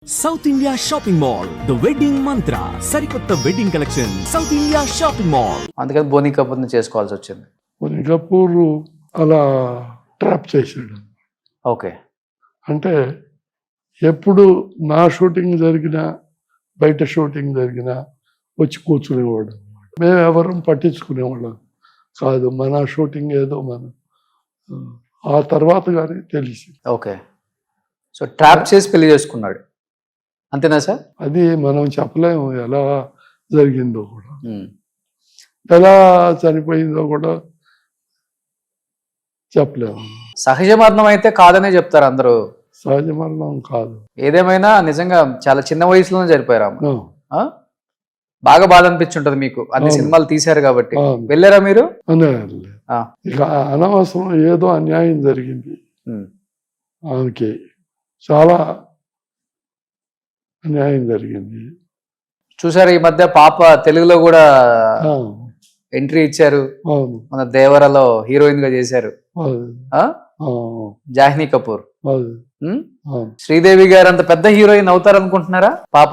South India shopping mall the wedding మంత్ర సరికొత్త wedding collection south India shopping mall. అందుకని బోనీ కపూర్ని చేసుకోవాల్సి వచ్చింది. బోనీ కపూర్ అలా ట్రాప్ చేశాడు. ఓకే, అంటే ఎప్పుడు నా షూటింగ్ జరిగినా బయట షూటింగ్ జరిగినా వచ్చి కూర్చునేవాడు. మేము ఎవరం పట్టించుకునేవాళ్ళం కాదు. మన షూటింగ్ ఏదో మనం ఆ తర్వాత కానీ తెలిసి. ఓకే, సో ట్రాప్ చేసి పెళ్లి చేసుకున్నాడు అంతేనా సార్? అది మనం చెప్పలేము ఎలా జరిగిందో కూడా, ఎలా చనిపోయిందో కూడా చెప్పలేము. సహజ మరణం అయితే కాదనే చెప్తారు అందరూ. సహజ మరణం కాదు. ఏదేమైనా నిజంగా చాలా చిన్న వయసులోనే చనిపోయారు. ఆ, బాగా బాధ అనిపించుంటది మీకు, అన్ని సినిమాలు తీశారు కాబట్టి. అవును. వెళ్ళారా మీరు? ఇక అనవసరం ఏదో అన్యాయం జరిగింది ఆమెకి, చాలా అన్యాయం జరిగింది. చూసారు ఈ మధ్య పాప తెలుగులో కూడా ఆ, ఎంట్రీ ఇచ్చారు. అవును, మన దేవరలో హీరోయిన్ గా చేశారు అవును, ఆ? అవును, జాహ్నీ కపూర్. అవును, ఉమ్? అవును. శ్రీదేవి గారు అంత పెద్ద హీరోయిన్ అవుతారనుకుంటున్నారా పాప?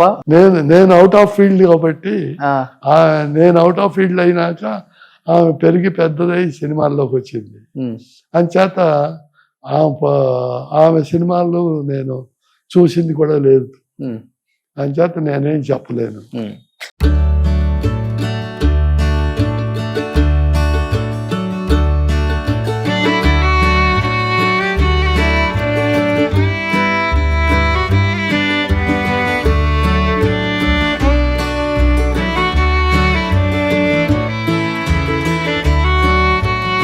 నేను అవుట్ ఆఫ్ ఫీల్డ్ కాబట్టి, ఆ, నేను అవుట్ ఆఫ్ ఫీల్డ్ అయినాక ఆమె పెరిగి పెద్దదై సినిమాల్లోకి వచ్చింది. అంచేత ఆమె సినిమాలు నేను చూసింది కూడా లేదు. అంచేత నేనేం చెప్పలేను.